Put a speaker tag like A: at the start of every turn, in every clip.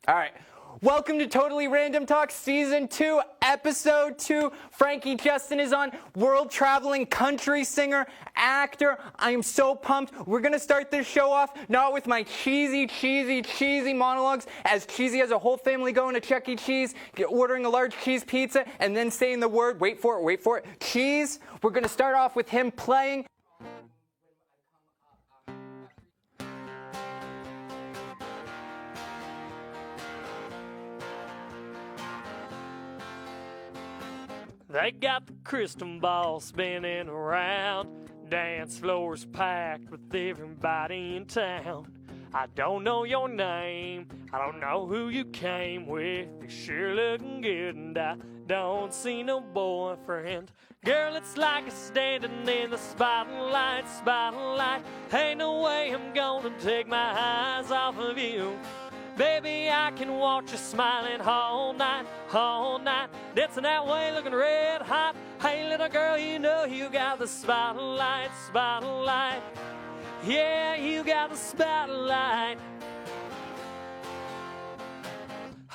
A: All right. Welcome to Totally Random Talk Season 2, Episode 2. Frankie Justin is on, world-traveling country singer, actor. I am so pumped. We're going to start this show off not with my cheesy monologues, as cheesy as a whole family going to Chuck E. Cheese, ordering a large cheese pizza, and then saying the word, wait for it, cheese. We're going to start off with him playing.
B: They got the crystal ball spinning around. Dance floors packed with everybody in town. I don't know your name, I don't know who you came with. You're sure looking good and I don't see no boyfriend. Girl, it's like you're standing in the spotlight. Ain't no way I'm gonna take my eyes off of you. Baby, I can watch you smiling all night, dancing that way, looking red hot. Hey, little girl, you know you got the spotlight. Yeah, you got the spotlight.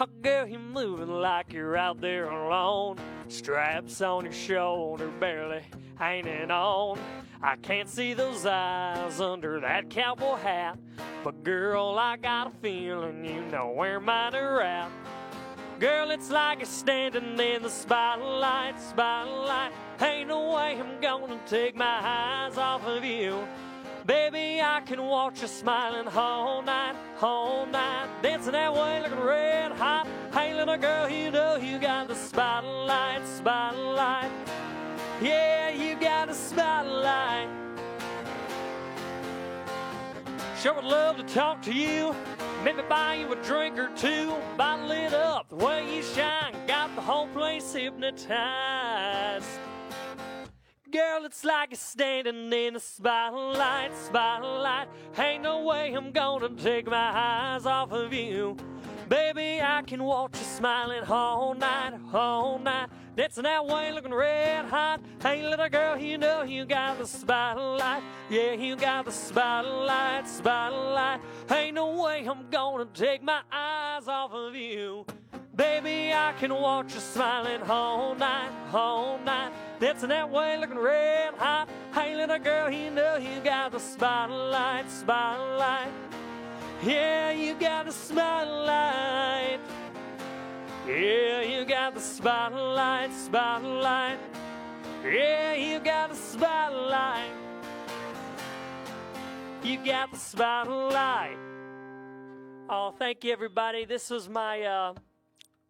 B: Oh, girl, you're moving like you're out there alone. Straps on your shoulder, barely hanging on. I can't see those eyes under that cowboy hat, but girl, I got a feeling you know where mine are at. Girl, it's like you're standing in the spotlight. Ain't no way I'm gonna take my eyes off of you. Baby, I can watch you smiling all night, dancing that way, looking red hot. Hey, little girl, you know you got the spotlight. Yeah, you got the spotlight. Sure would love to talk to you, maybe buy you a drink or two. Bottle it up, the way you shine, got the whole place hypnotized. Girl, it's like you're standing in the spotlight. Ain't no way I'm gonna take my eyes off of you. Baby, I can watch you smiling all night, dancing that way, looking red hot. Hey, little girl, you know you got the spotlight. Yeah, you got the spotlight. Ain't no way I'm gonna take my eyes off of you. Baby, I can watch you smiling all night, dancing that way, looking red hot. Hey, little girl, you know you got the spotlight. Yeah, you got the spotlight. Yeah, you got the spotlight. Yeah, you got the spotlight. You got the spotlight. Oh, thank you, everybody. This was my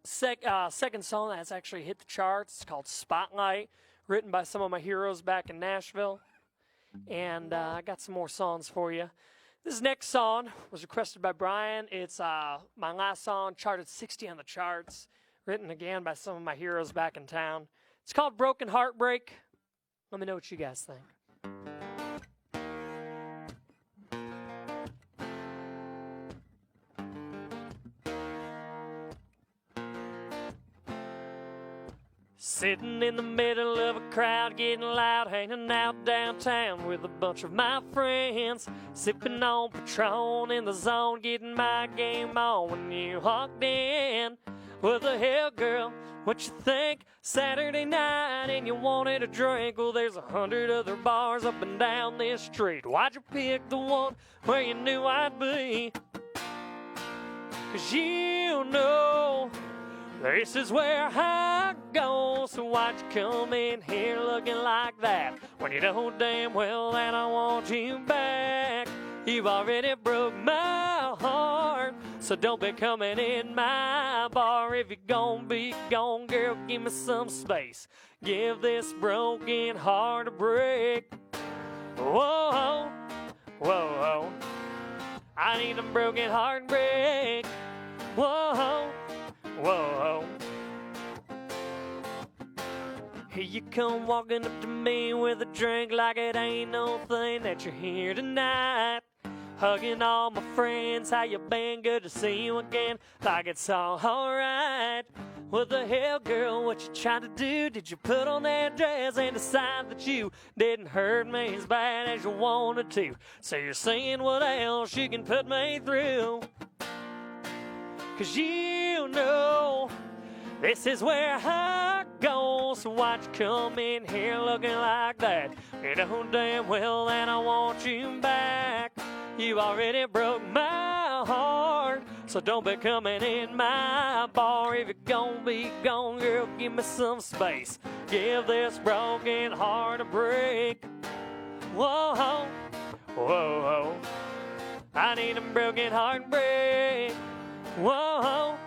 B: second song that's actually hit the charts. It's called Spotlight, written by some of my heroes back in Nashville. And I got some more songs for you. This next song was requested by Brian. It's my last song, charted 60 on the charts, written again by some of my heroes back in town. It's called Broken Heartbreak. Let me know what you guys think. Sitting in the middle of a crowd, getting loud, hanging out downtown with a bunch of my friends, sipping on Patron in the zone, getting my game on when you walked in. What the hell, girl, what you think? Saturday night and you wanted a drink. Well, there's 100 other bars up and down this street. Why'd you pick the one where you knew I'd be? 'Cause you know this is where I go, so why'd you come in here looking like that when you know damn well that I want you back? You've already broke my heart, so don't be coming in my bar. If you're gonna be gone, girl, give me some space. Give this broken heart a break. Whoa, whoa, I need a broken heart break. Whoa. Whoa. Here you come walking up to me with a drink like it ain't no thing that you're here tonight. Hugging all my friends, how you been? Good to see you again, like it's all alright. What the hell, girl, what you trying to do? Did you put on that dress and decide that you didn't hurt me as bad as you wanted to? So you're seeing what else you can put me through. 'cause you know this is where I go. So why'd you come in here looking like that? You know damn well that I want you back. You already broke my heart, so don't be coming in my bar. If you're gonna be gone, girl, give me some space. Give this broken heart a break. Whoa, whoa, whoa. I need a broken heart break. Whoa,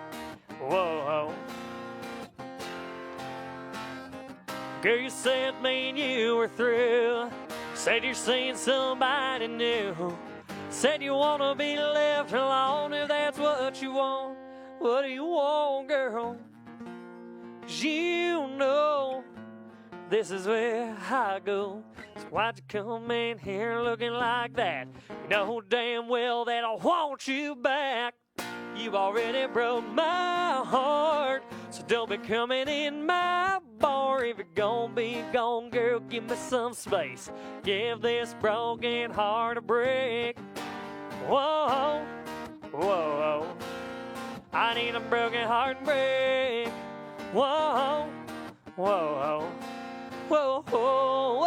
B: whoa. Girl, you said me and you were through. Said you're seeing somebody new. Said you wanna be left alone. If that's what you want, what do you want, girl? 'Cause you know this is where I go. So why'd you come in here looking like that? You know damn well that I want you back. You already broke my heart, so don't be coming in my bar. If you're gonna be gone, girl, give me some space. Give this broken heart a break. Whoa, whoa, I need a broken heart break. Whoa, whoa, whoa, whoa.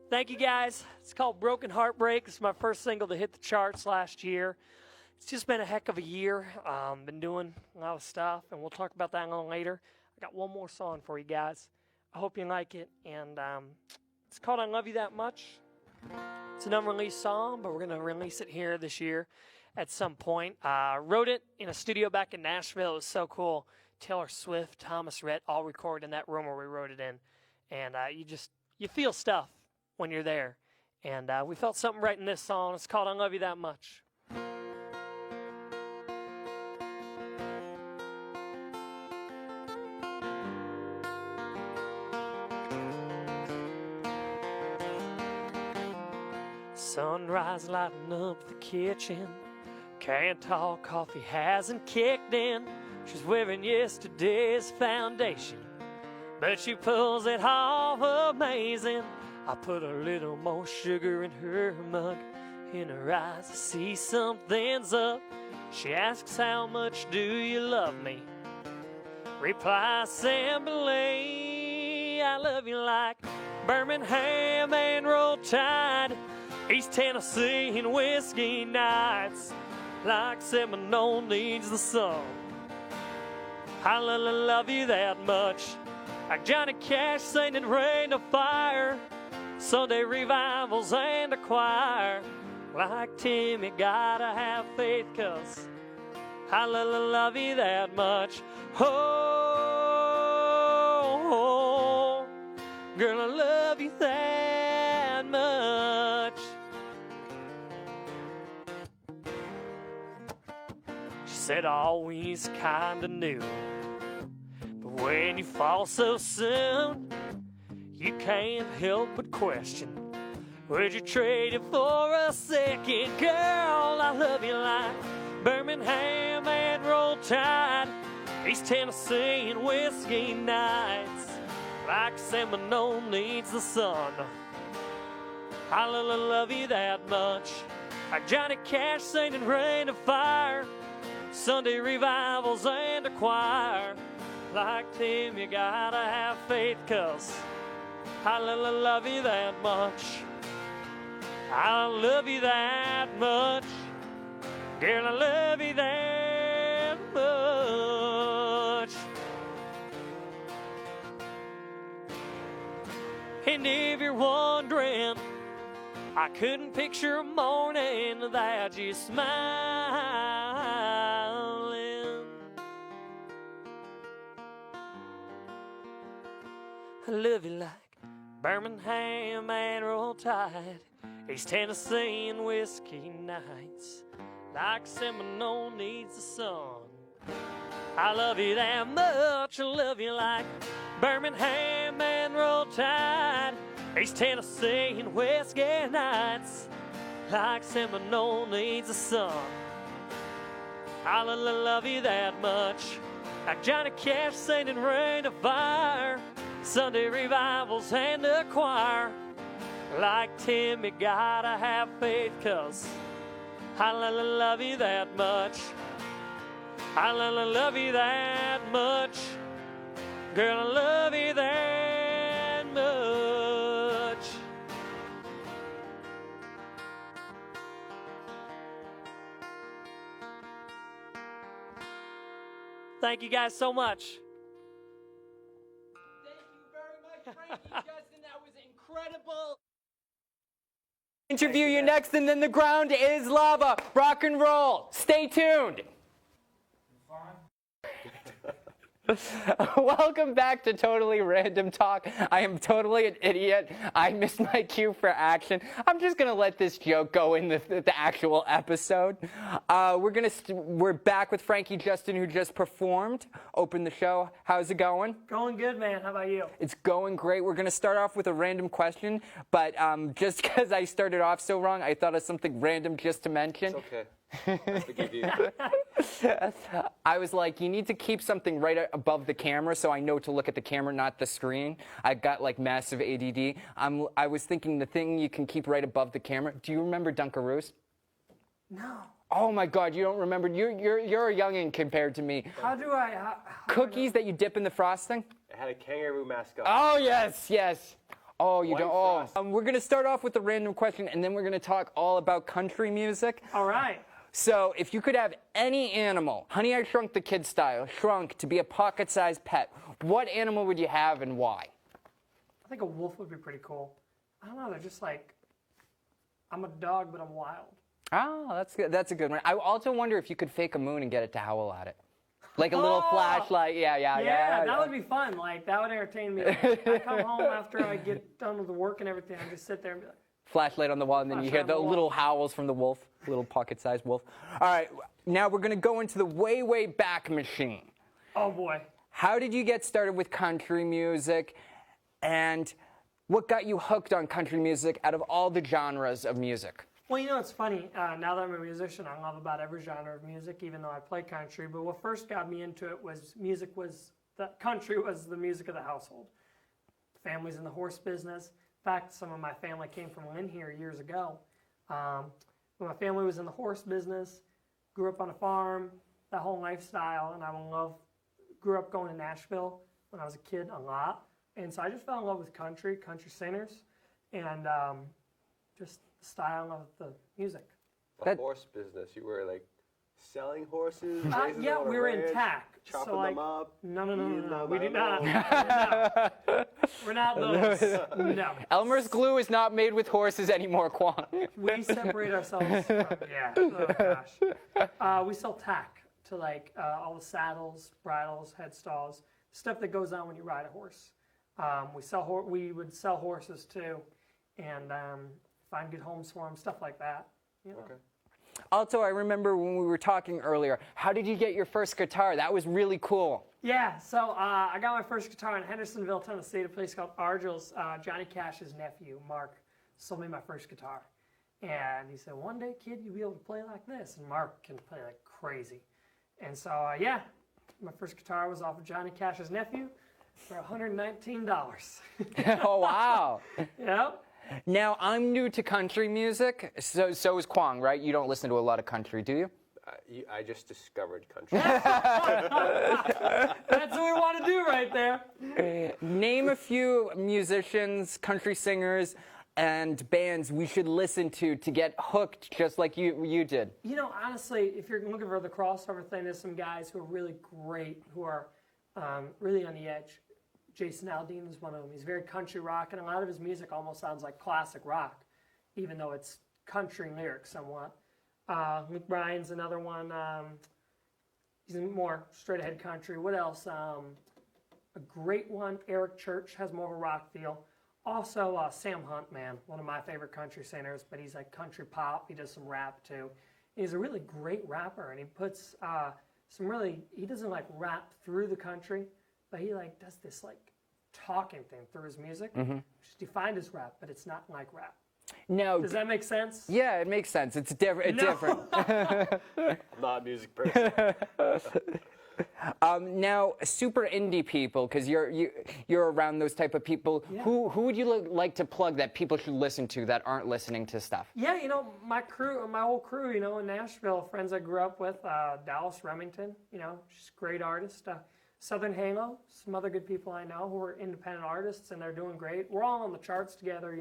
B: Thank you guys. It's called Broken Heartbreak. It's my first single to hit the charts last year. It's just been a heck of a year. Been doing a lot of stuff, and we'll talk about that a little later. I got one more song for you guys. I hope you like it, and it's called I Love You That Much. It's an unreleased song, but we're going to release it here this year at some point. Wrote it in a studio back in Nashville. It was so cool. Taylor Swift, Thomas Rhett, all recorded in that room where we wrote it in. And you feel stuff when you're there. And we felt something right in this song. It's called I Love You That Much. Sunrise lighting up the kitchen. Can't talk, coffee hasn't kicked in. She's wearing yesterday's foundation, but she pulls it off amazing. I put a little more sugar in her mug. In her eyes I see something's up. She asks, how much do you love me? Reply simply, I love you like Birmingham and Roll Tide, East Tennessee and whiskey nights, like Seminole needs the sun. I love you that much, like Johnny Cash singing Rain to Fire, Sunday revivals and a choir, like Tim, you gotta have faith, 'cause I love you that much. Oh, girl, I love you that much. She said I always kinda knew, but when you fall so soon, you can't help but question, would you trade it for a second? Girl, I love you like Birmingham and Roll Tide, East Tennessee and whiskey nights, like Seminole needs the sun. I love you that much, like Johnny Cash singing Rain to Fire, Sunday revivals and a choir, like Tim, you gotta have faith, 'cause I love you that much. I love you that much. Girl, I love you that much. And if you're wondering, I couldn't picture a morning without you smiling. I love you like Birmingham and Roll Tide, East Tennessee and whiskey nights, like Seminole needs the sun. I love you that much. I love you like Birmingham and Roll Tide, East Tennessee and whiskey nights, like Seminole needs the sun. I love you that much, like Johnny Cash singing Rain to Fire, Sunday revivals and a choir, like Tim, you gotta have faith, 'cause love you that much. I love you that much. Girl, I love you that much. Thank you guys so much.
A: Thank you very much, Frankie Justin. That was incredible. Interview you next, and then the ground is lava. Rock and roll. Stay tuned. Welcome back to Totally Random Talk. I am totally an idiot. I missed my cue for action. I'm just gonna let this joke go in the actual episode. We're back with Frankie Justin, who just performed, opened the show. How's it going?
B: Going good, man. How about you?
A: It's going great. We're gonna start off with a random question, but just because I started off so wrong, I thought of something random just to mention.
C: It's okay. I forgive you.
A: I was like, you need to keep something right above the camera so I know to look at the camera, not the screen. I got like massive ADD. I was thinking the thing you can keep right above the camera. Do you remember Dunkaroos?
B: No.
A: Oh my God, you don't remember? You're a youngin' compared to me.
B: How do I?
A: Cookies that you dip in the frosting?
C: It had a kangaroo mascot.
A: Oh yes, yes. Oh, you
C: White
A: don't.
C: Frost.
A: Oh, we're gonna start off with a random question, and then we're gonna talk all about country music.
B: All right.
A: So, if you could have any animal, Honey, I Shrunk the Kid style, shrunk to be a pocket-sized pet, what animal would you have and why?
B: I think a wolf would be pretty cool. I don't know. They're just like, I'm a dog, but I'm wild.
A: Oh, that's good. That's a good one. I also wonder if you could fake a moon and get it to howl at it. Like a little flashlight. Yeah,
B: That would be fun. Like, that would entertain me. Like, I come home after I get done with the work and everything. I just sit there and be like,
A: flashlight on the wall, and then you hear the little howls from the wolf, little pocket-sized wolf. All right, now we're going to go into the way, way back machine.
B: oh boy.
A: How did you get started with country music, and what got you hooked on country music out of all the genres of music?
B: Well, you know, it's funny. Now that I'm a musician, I love about every genre of music, even though I play country. But what first got me into it was country was the music of the household. Family's in the horse business. In fact, some of my family came from Lynn here years ago. When my family was in the horse business, grew up on a farm, that whole lifestyle, and grew up going to Nashville when I was a kid a lot. And so I just fell in love with country singers, and just the style of the music.
C: The horse business. You were like selling horses?
B: Yeah, we were in tack.
C: Chopping
B: so, like,
C: them up?
B: No. We do not. We're not those. No.
A: Elmer's glue is not made with horses anymore, Quan.
B: We separate ourselves from, yeah. Oh, gosh. We sell tack to like all the saddles, bridles, headstalls, stuff that goes on when you ride a horse. We would sell horses too, and find good homes for them, stuff like that. You know?
C: Okay.
A: Also, I remember when we were talking earlier, how did you get your first guitar? That was really cool.
B: Yeah, so I got my first guitar in Hendersonville, Tennessee, at a place called Argyl's. Johnny Cash's nephew, Mark, sold me my first guitar. And he said, one day, kid, you'll be able to play like this. And Mark can play like crazy. And so, my first guitar was off of Johnny Cash's nephew for $119.
A: Oh, wow.
B: Yep.
A: Now, I'm new to country music, so is Kwong, right? You don't listen to a lot of country, do you?
C: I just discovered country.
B: That's what we want to do right there.
A: Name a few musicians, country singers, and bands we should listen to get hooked just like you did.
B: You know, honestly, if you're looking for the crossover thing, there's some guys who are really great, who are really on the edge. Jason Aldean is one of them. He's very country rock, and a lot of his music almost sounds like classic rock, even though it's country lyrics somewhat. Luke Bryan's another one. He's more straight-ahead country. What else? A great one, Eric Church, has more of a rock feel. Also, Sam Hunt, man, one of my favorite country singers, but he's like country pop. He does some rap, too. He's a really great rapper, and he puts he doesn't like rap through the country, but he like does this like talking thing through his music, which is defined as rap, but it's not like rap.
A: No.
B: Does that make sense?
A: Yeah, it makes sense. It's different.
C: I'm not a music person.
A: Now, super indie people, because you're around those type of people.
B: Yeah.
A: Who would you like to plug that people should listen to that aren't listening to stuff?
B: Yeah, my whole crew, in Nashville, friends I grew up with, Dallas Remington, she's a great artist. Southern Halo, some other good people I know who are independent artists, and they're doing great. We're all on the charts together,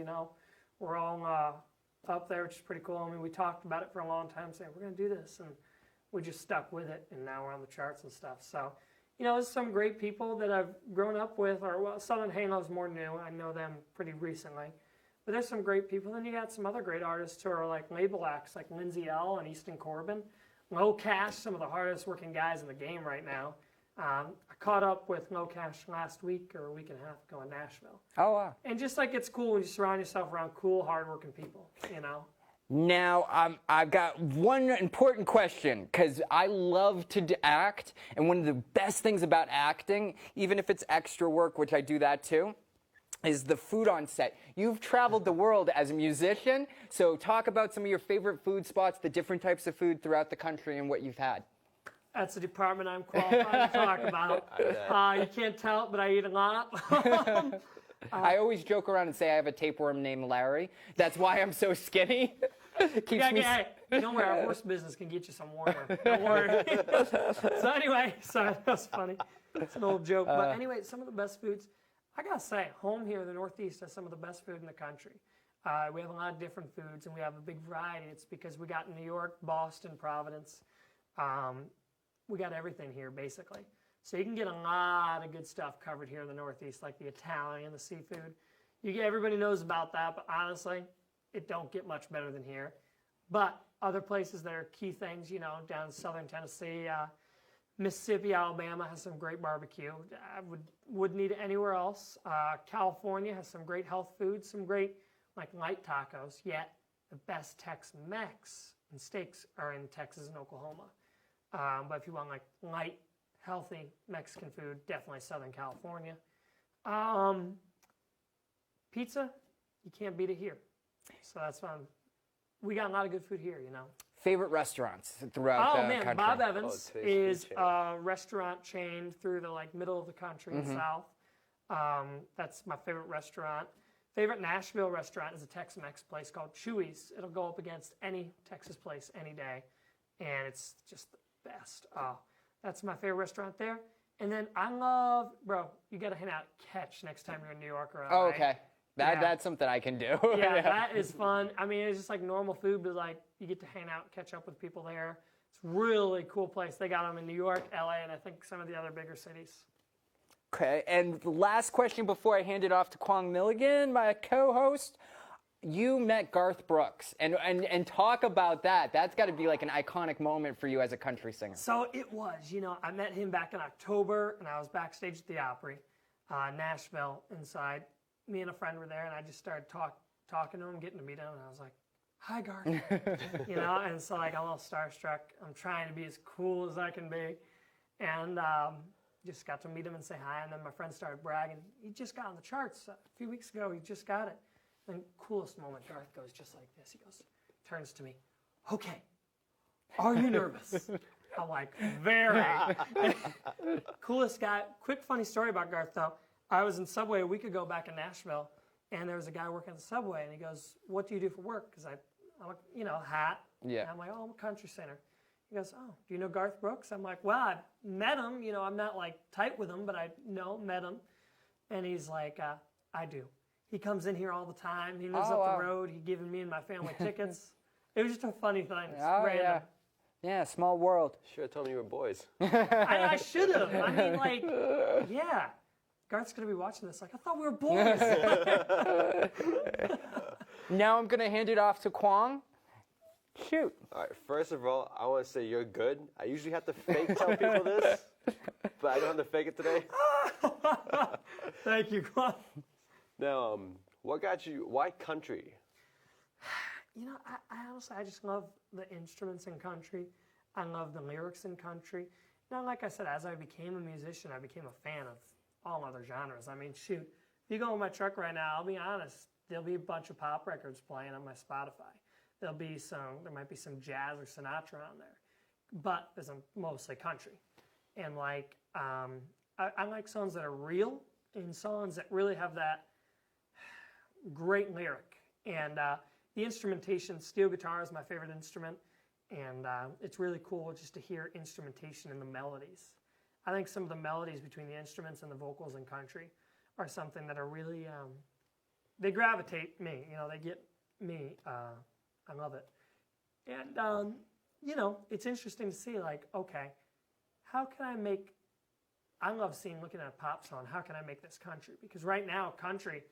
B: We're all up there, which is pretty cool. I mean, we talked about it for a long time, saying we're going to do this, and we just stuck with it, and now we're on the charts and stuff. So, there's some great people that I've grown up with, Southern Halo's more new. I know them pretty recently. But there's some great people. Then you got some other great artists who are like label acts, like Lindsay L. and Easton Corbin. Low Cash, some of the hardest working guys in the game right now. I caught up with Low Cash last week or a week and a half ago in Nashville.
A: Oh, wow.
B: And just like it's cool when you surround yourself around cool, hardworking people,
A: Now, I've got one important question, because I love to act, and one of the best things about acting, even if it's extra work, which I do that too, is the food on set. You've traveled the world as a musician, so talk about some of your favorite food spots, the different types of food throughout the country, and what you've had.
B: That's a department I'm qualified to talk about. You can't tell it, but I eat a lot.
A: I always joke around and say I have a tapeworm named Larry. That's why I'm so skinny. Keeps me...
B: Hey, don't worry, our horse business can get you some water. Don't worry. So anyway, that was funny. It's an old joke. But anyway, some of the best foods, I got to say, home here in the Northeast has some of the best food in the country. We have a lot of different foods, and we have a big variety. It's because we got New York, Boston, Providence. We got everything here, basically. So you can get a lot of good stuff covered here in the Northeast, like the Italian, the seafood. Everybody knows about that, but honestly, it don't get much better than here. But other places that are key things, down in southern Tennessee, Mississippi, Alabama has some great barbecue. I wouldn't eat it anywhere else. California has some great health food, some great light tacos, yet the best Tex-Mex and steaks are in Texas and Oklahoma. But if you want light, healthy Mexican food, definitely Southern California. Pizza, you can't beat it here. So that's fun. We got a lot of good food here,
A: Favorite restaurants throughout the country?
B: Bob Evans is a restaurant chain through the middle of the country and south. That's my favorite restaurant. Favorite Nashville restaurant is a Tex-Mex place called Chewy's. It'll go up against any Texas place any day, and it's just the best. That's my favorite restaurant there. And then I love, you got to hang out at Catch next time you're in New York or LA.
A: Oh, okay. That's something I can do.
B: Yeah, that is fun. I mean, it's just like normal food, but you get to hang out, catch up with people there. It's a really cool place. They got them in New York, LA, and I think some of the other bigger cities.
A: Okay, and the last question before I hand it off to Kwong Milligan, my co-host. You met Garth Brooks, and talk about that. That's got to be like an iconic moment for you as a country singer.
B: So it was, I met him back in October, and I was backstage at the Opry, Nashville, inside. Me and a friend were there, and I just started talking to him, getting to meet him, and I was like, "Hi, Garth," and so I'm a little starstruck. I'm trying to be as cool as I can be, and just got to meet him and say hi. And then my friend started bragging. He just got on the charts a few weeks ago. He just got it. And coolest moment, Garth goes just like this. He turns to me, "Okay, are you nervous?" I'm like, "Very." Coolest guy. Quick funny story about Garth though. I was in Subway a week ago back in Nashville, and there was a guy working at the Subway, and he goes, "What do you do for work?" Because I'm a hat.
A: Yeah.
B: And I'm like, "Oh, I'm a country singer." He goes, "Oh, do you know Garth Brooks?" I'm like, "Well, I met him. I'm not tight with him, but I met him." And he's like, "I do. He comes in here all the time. He lives up the road. He given me and my family tickets." It was just a funny thing. Random.
A: Yeah, small world.
C: Should have told me you were boys.
B: I should have. I mean, yeah. Garth's going to be watching this. I thought we were boys.
C: Now
A: I'm going to hand it off to Kwong. Shoot.
C: All right, first of all, I want to say you're good. I usually have to fake tell people this, but I don't have to fake it today.
B: Thank you, Kwong.
C: Now, what got you, why country?
B: I honestly, I just love the instruments in country. I love the lyrics in country. Now, like I said, as I became a musician, I became a fan of all other genres. I mean, shoot, if you go in my truck right now, I'll be honest, there'll be a bunch of pop records playing on my Spotify. There might be some jazz or Sinatra on there, but there's mostly country. and like I like songs that are real and songs that really have that great lyric. And the instrumentation, steel guitar is my favorite instrument, and it's really cool just to hear instrumentation in the melodies. I think some of the melodies between the instruments and the vocals in country are something that are really, they gravitate me, they get me. I love it. And, it's interesting to see, like, okay, how can I make, I love looking at a pop song, how can I make this country? Because right now, country,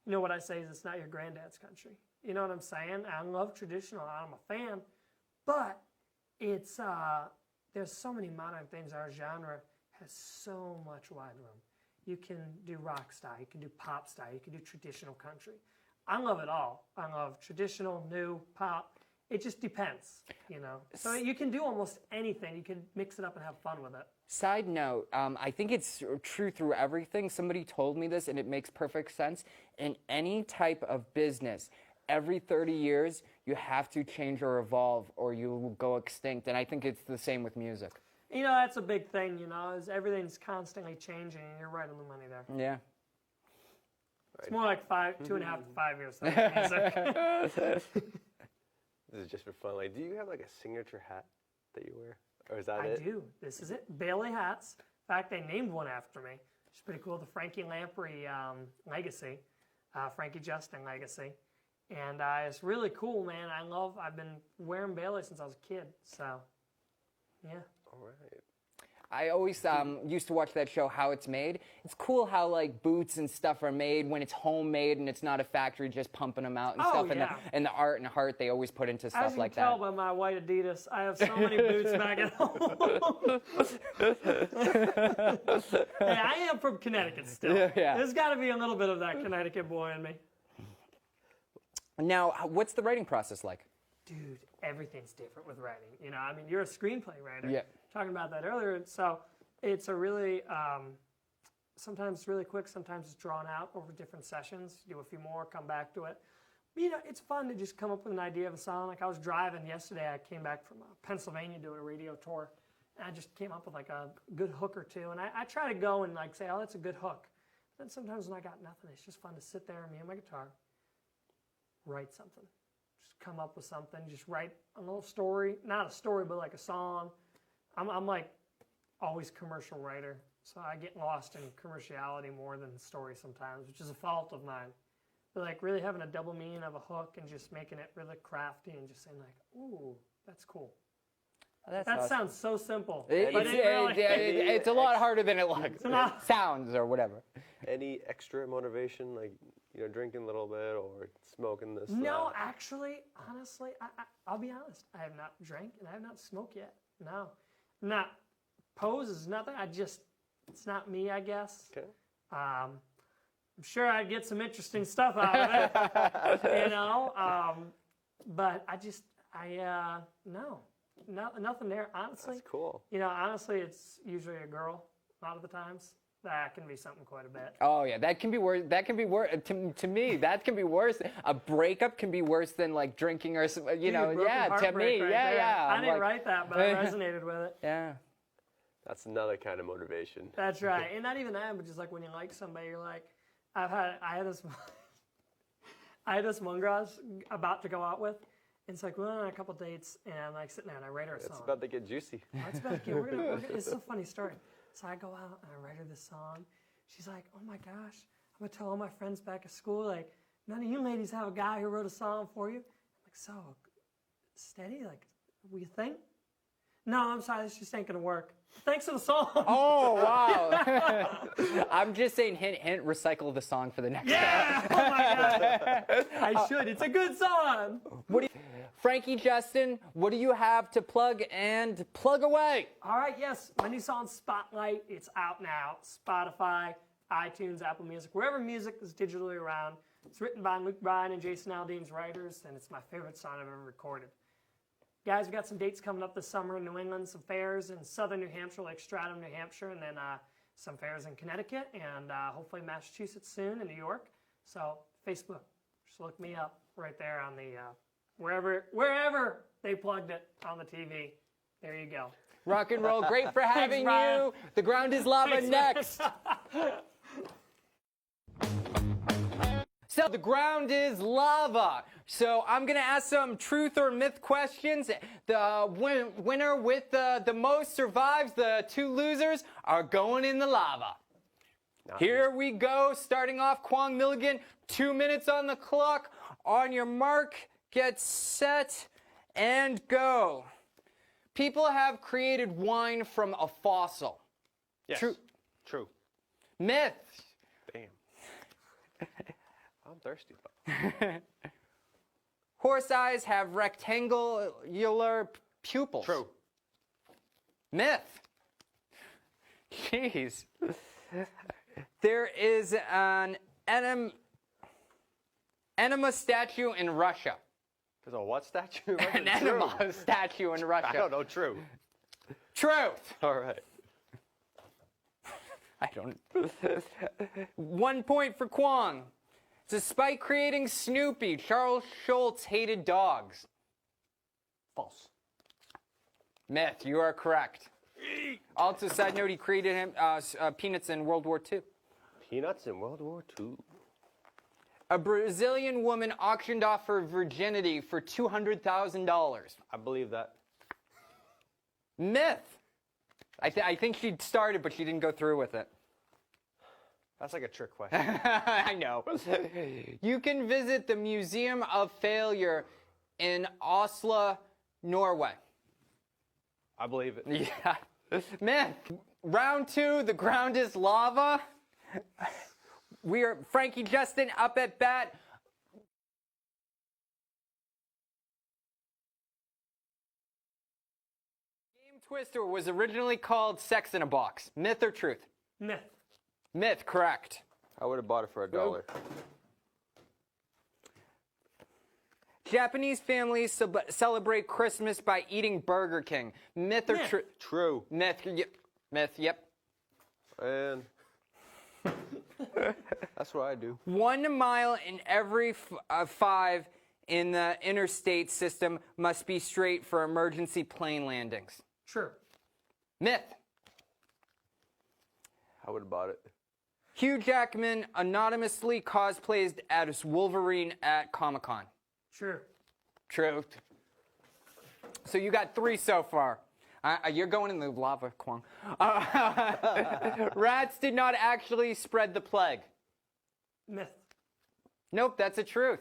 B: what I say is it's not your granddad's country. You know what I'm saying? I love traditional, I'm a fan, but it's, there's so many modern things. Our genre has so much wide room. You can do rock style, you can do pop style, you can do traditional country. I love it all. I love traditional, new, pop. It just depends, So you can do almost anything. You can mix it up and have fun with it.
A: Side note, I think it's true through everything. Somebody told me this, and it makes perfect sense. In any type of business, every 30 years, you have to change or evolve, or you will go extinct. And I think it's the same with music.
B: That's a big thing, is everything's constantly changing, and you're right on the money there.
A: Yeah.
B: It's more like 2.5 to 5 years. Music.
C: This is just for fun. Like, do you have like a signature hat that you wear, or is that
B: I
C: it?
B: do. This is it. Bailey hats. In fact, they named one after me. It's pretty cool. The Frankie Lamprey legacy, Frankie Justin legacy, and it's really cool, man. I've been wearing Bailey since I was a kid. So, yeah.
C: All right.
A: I always used to watch that show, How It's Made. It's cool how like boots and stuff are made when it's homemade and it's not a factory just pumping them out and stuff.
B: Yeah.
A: And the art and heart they always put into stuff like that.
B: As you can tell by my white Adidas, I have so many boots back at home. Hey, I am from Connecticut still.
A: Yeah.
B: There's got to be a little bit of that Connecticut boy in me.
A: Now, what's the writing process like?
B: Dude, everything's different with writing. You're a screenplay writer.
A: Yeah.
B: Talking about that earlier. So it's a really, sometimes it's really quick, sometimes it's drawn out over different sessions. Do a few more, come back to it. It's fun to just come up with an idea of a song. Like I was driving yesterday, I came back from Pennsylvania doing a radio tour, and I just came up with like a good hook or two. And I try to go and like say, oh, that's a good hook. Then sometimes when I got nothing, it's just fun to sit there, me and my guitar, write something. Just come up with something, just write a little story, not a story, but like a song. I'm like always commercial writer, so I get lost in commerciality more than story sometimes, which is a fault of mine. But like really having a double meaning of a hook and just making it really crafty and just saying like, ooh, that's cool. That awesome. Sounds so simple.
A: It's a lot harder than it looks. Sounds or whatever.
C: Any extra motivation, like drinking a little bit or smoking this?
B: No, actually, honestly, I'll be honest. I have not drank and I have not smoked yet. No. Not poses, nothing. It's not me, I guess. Okay. I'm sure I'd get some interesting stuff out of it, but no, nothing there. Honestly,
C: that's cool.
B: Honestly, it's usually a girl a lot of the times. That can be something quite a bit.
A: Oh yeah, that can be worse. That can be worse to me. That can be worse. A breakup can be worse than like drinking or To me, yeah.
B: I didn't write that, but I resonated with it.
A: Yeah.
C: That's another kind of motivation.
B: That's right, and not even that, but just like when you like somebody, you're like, I had this one girl I was about to go out with. And it's like, we're on a couple dates, and I'm like sitting there, and I write her a song.
C: It's about to get juicy.
B: It's about to get. It's a funny story. So I go out and I write her this song. She's like, oh my gosh, I'm gonna tell all my friends back at school, like, none of you ladies have a guy who wrote a song for you. I'm like, so steady, like, what you think? No, I'm sorry, this just ain't gonna work. Thanks for the song.
A: Oh wow! I'm just saying, hint, recycle the song for the next time.
B: Yeah! Oh my god! I should. It's a good song.
A: Frankie Justin, what do you have to plug and plug away?
B: All right, yes, my new song Spotlight. It's out now. Spotify, iTunes, Apple Music, wherever music is digitally around. It's written by Luke Bryan and Jason Aldean's writers, and it's my favorite song I've ever recorded. Guys, we've got some dates coming up this summer in New England, some fairs in southern New Hampshire, like Stratham, New Hampshire, and then some fairs in Connecticut, and hopefully Massachusetts soon, and New York. So Facebook, just look me up right there on the, wherever they plugged it on the TV. There you go.
A: Rock and roll. Great for having
B: Ryan.
A: you. The ground is lava next. So the ground is lava. So I'm going to ask some truth or myth questions. The winner with the most survives. The two losers are going in the lava. Here we go. Starting off, Kwong Milligan. 2 minutes on the clock. On your mark, get set, and go. People have created wine from a fossil.
C: Yes. True.
A: Myth.
C: Damn. I'm thirsty.
A: Horse eyes have rectangular pupils.
C: True.
A: Myth. Jeez. There is an enema statue in Russia.
C: There's a what statue?
A: An enema statue in Russia.
C: I don't know. True.
A: Truth.
C: All right.
A: I don't. 1 point for Kwong. Despite creating Snoopy, Charles Schultz hated dogs.
C: False.
A: Myth. You are correct. Also, side note, he created him Peanuts in World War II.
C: Peanuts in World War II.
A: A Brazilian woman auctioned off her virginity for $200,000.
C: I believe that.
A: Myth. I think she started, but she didn't go through with it.
C: That's like a trick question.
A: I know. You can visit the Museum of Failure in Oslo, Norway.
C: I believe it.
A: Yeah. Myth. Round 2, the ground is lava. We are Frankie Justin up at bat. Game Twister was originally called Sex in a Box. Myth or truth?
B: Myth.
A: Myth, correct.
C: I would have bought it for $1.
A: Japanese families celebrate Christmas by eating Burger King. Myth or
B: Myth.
A: truth?
C: True.
A: Myth. Yep. Myth. Yep.
C: And that's what I do.
A: 1 mile in every 5 in the interstate system must be straight for emergency plane landings.
B: True.
A: Myth.
C: I would have bought it.
A: Hugh Jackman anonymously cosplays as Wolverine at Comic-Con.
B: True.
A: Truth. So you got 3 so far. You're going in the lava, Kwong. Rats did not actually spread the plague.
B: Myth.
A: Nope, that's a truth.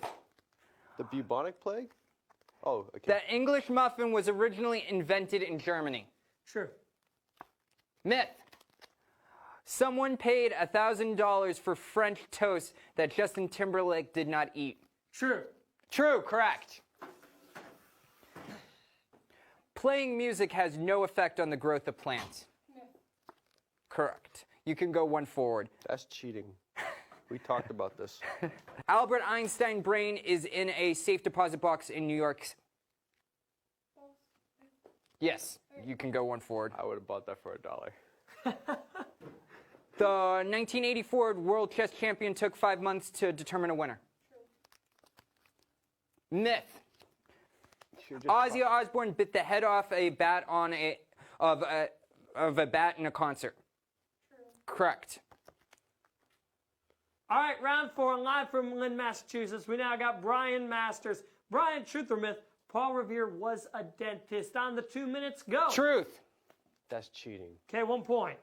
C: The bubonic plague? Oh, okay.
A: The English muffin was originally invented in Germany.
B: True.
A: Myth. Someone paid $1,000 for French toast that Justin Timberlake did not eat.
B: True.
A: True, correct. Playing music has no effect on the growth of plants.
D: Myth.
A: Correct. You can go 1 forward.
C: That's cheating. We talked about this.
A: Albert Einstein brain is in a safe deposit box in New York.
D: False.
A: Yes, you can go 1 forward.
C: I would have bought that for $1.
A: The 1984 World Chess Champion took 5 months to determine a winner.
D: True.
A: Myth. Ozzy Osbourne bit the head off a bat of a bat in a concert.
D: True.
A: Correct.
B: All right, round 4, live from Lynn, Massachusetts. We now got Brian Masters. Brian, truth or myth? Paul Revere was a dentist. On the 2 minutes, go.
A: Truth.
C: That's cheating.
B: Okay, 1 point.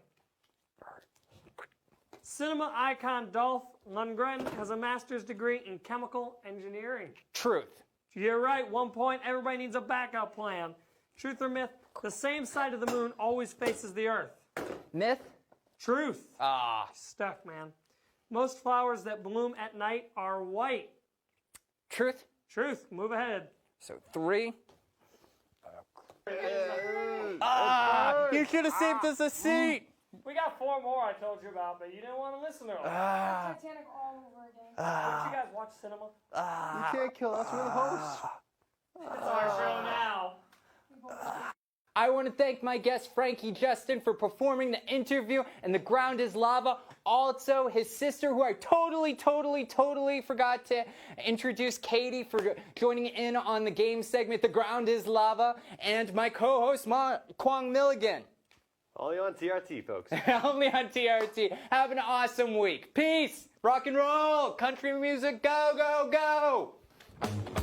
B: Cinema icon Dolph Lundgren has a master's degree in chemical engineering.
A: Truth.
B: You're right, 1 point. Everybody needs a backup plan. Truth or myth? The same side of the moon always faces the earth.
A: Myth.
B: Truth.
A: Ah.
B: Stuck, man. Most flowers that bloom at night are white.
A: Truth.
B: Truth. Move ahead.
A: So 3. Ah! You should have saved us a seat.
B: We got 4 more I told you about, but you didn't want to listen to them.
D: Titanic all over again.
B: Don't you guys watch cinema?
C: You can't kill us. We're the hosts.
B: It's our show now.
D: We both did.
A: I want to thank my guest Frankie Justin for performing the interview and The Ground is Lava. Also, his sister, who I totally forgot to introduce, Katie, for joining in on the game segment, The Ground is Lava, and my co-host, Kwang Milligan.
C: Only on TRT, folks.
A: Only on TRT. Have an awesome week. Peace. Rock and roll. Country music. Go, go, go.